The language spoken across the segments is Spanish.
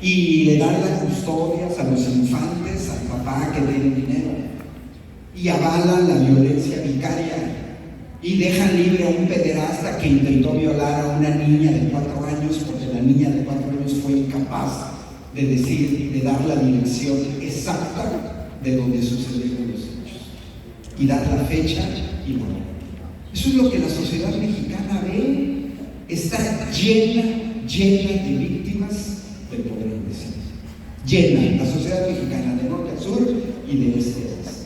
y le dan las custodias a los infantes, al papá que tiene dinero, y avalan la violencia vicaria, y dejan libre a un pederasta que intentó violar a una niña de 4 años, porque la niña de 4 años fue incapaz de decir, de dar la dirección exacta de donde sucedieron los hechos, y dar la fecha y bueno. Eso es lo que la sociedad mexicana ve. Está llena de víctimas del poder judicial. Llena, la sociedad mexicana, de norte a sur y de este a oeste.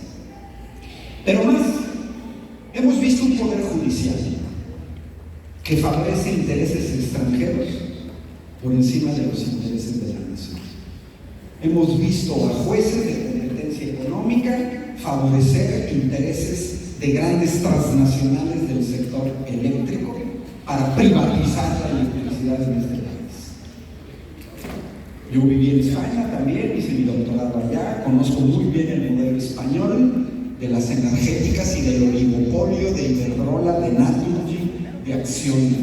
Pero más, hemos visto un poder judicial que favorece intereses extranjeros por encima de los intereses de la nación. Hemos visto a jueces de competencia económica favorecer intereses de grandes transnacionales del sector eléctrico para privatizar la electricidad en este país. Yo viví en España también, hice mi doctorado allá, conozco muy bien el modelo español de las energéticas y del oligopolio de Iberdrola, de Naturgy, de Acciona.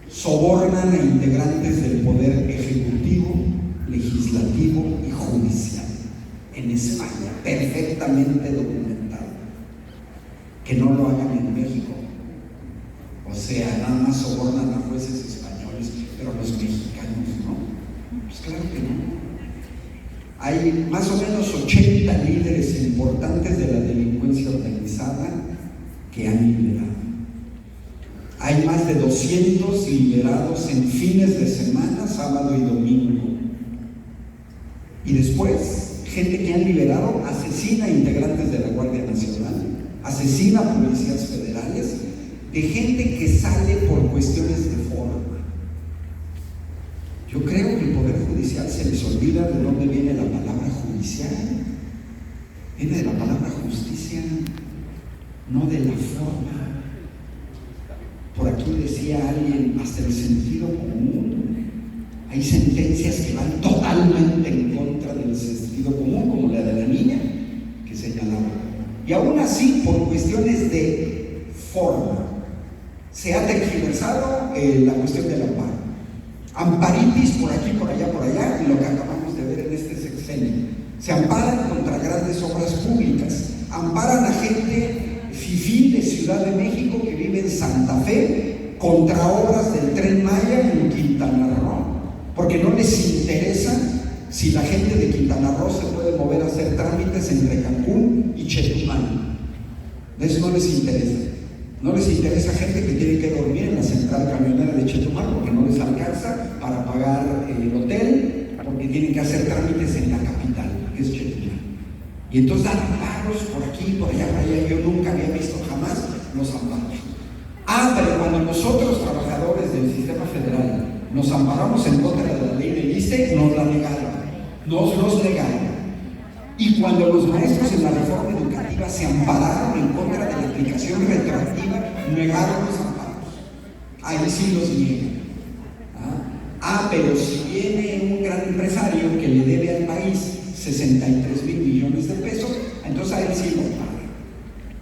Sobornan a integrantes del poder ejecutivo, legislativo y judicial en España, perfectamente documentado. Que no lo hagan en México. O sea, nada más sobornan a jueces españoles, pero los mexicanos no. Pues claro que no. Hay más o menos 80 líderes importantes de la delincuencia organizada que han liberado. Hay más de 200 liberados en fines de semana, sábado y domingo. Y después, gente que han liberado asesina a integrantes de la Guardia Nacional, asesina a policías federales, de gente que sale por cuestiones de forma. Yo creo que el Poder Judicial se les olvida de dónde viene la palabra judicial. Viene de la palabra justicia, no de la forma. Por aquí decía alguien, hasta el sentido común. Hay sentencias que van totalmente en contra del sentido común, como la de la niña que señalaba. Y aún así, por cuestiones de forma, se ha tergiversado la cuestión del amparo. Amparitis por aquí, por allá, y lo que acabamos de ver en este sexenio. Se amparan contra grandes obras públicas, amparan a gente fifí de Ciudad de México que vive en Santa Fe contra obras del Tren Maya en Quintana Roo, porque no les interesa si la gente de Quintana Roo se puede mover a hacer trámites entre Cancún y Chetumal. De eso no les interesa. No les interesa gente que tiene que dormir en la central camionera de Chetumal porque no les alcanza para pagar el hotel, porque tienen que hacer trámites en la capital, que es Chetumal. Y entonces dan amparos por aquí, por allá. Yo nunca había visto jamás los amparos. Pero cuando nosotros, trabajadores del sistema federal, nos amparamos en contra de la ley del ISSSTE, nos la negaron, nos los negaron. Y cuando los maestros en la reforma educativa se ampararon en contra de la aplicación retroactiva, negaron los amparos. Ahí sí los niegan. Pero si viene un gran empresario que le debe al país 63,000 millones de pesos, entonces ahí sí lo paga.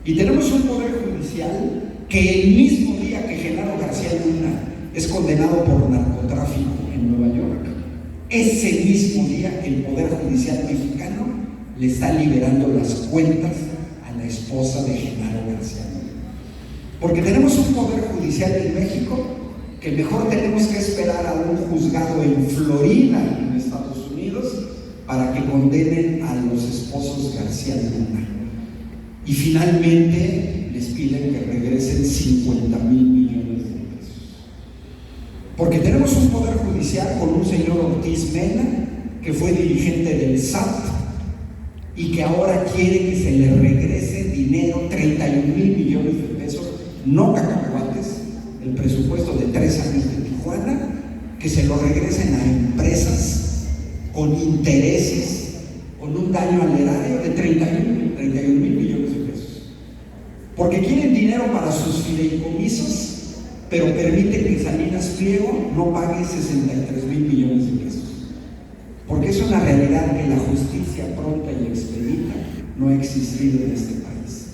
Y tenemos un poder judicial que el mismo día que Genaro García Luna es condenado por narcotráfico en Nueva York, ese mismo día el Poder Judicial mexicano le está liberando las cuentas a la esposa de Genaro García Luna. Porque tenemos un Poder Judicial en México que mejor tenemos que esperar a un juzgado en Florida, en Estados Unidos, para que condenen a los esposos García Luna. Y finalmente les piden que regresen 50,000 millones de pesos. Porque tenemos un Poder Judicial con un señor Ortiz Mena, que fue dirigente del SAT, y que ahora quiere que se le regrese dinero, 31,000 millones de pesos, no cacahuates, el presupuesto de 3 años de Tijuana, que se lo regresen a empresas con intereses, con un daño al erario de 31,000 millones de pesos. Porque quieren dinero para sus fideicomisos, pero permiten que Salinas Pliego no pague 63,000 millones de pesos. Porque es una realidad que la justicia pronta y expedita no ha existido en este país.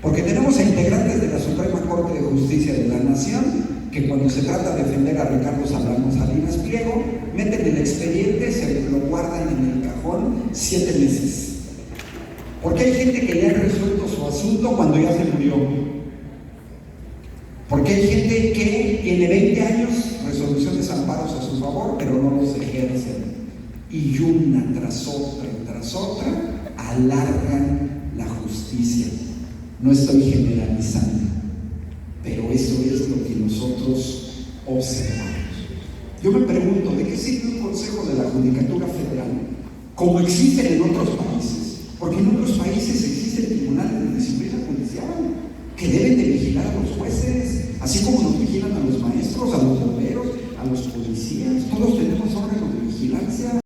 Porque tenemos a integrantes de la Suprema Corte de Justicia de la Nación que cuando se trata de defender a Ricardo Salinas Pliego meten el expediente, se lo guardan en el cajón 7 meses. Porque hay gente que ya ha resuelto su asunto cuando ya se murió. Porque hay gente que tiene 20 años, resoluciones, amparos a su favor, pero no los ejercen. Y una tras otra, alargan la justicia. No estoy generalizando, pero eso es lo que nosotros observamos. Yo me pregunto, ¿de qué sirve un consejo de la Judicatura Federal? Como existen en otros países, porque en otros países existen tribunales de disciplina judicial que deben de vigilar a los jueces, así como nos vigilan a los maestros, a los bomberos, a los policías. Todos tenemos órganos de vigilancia.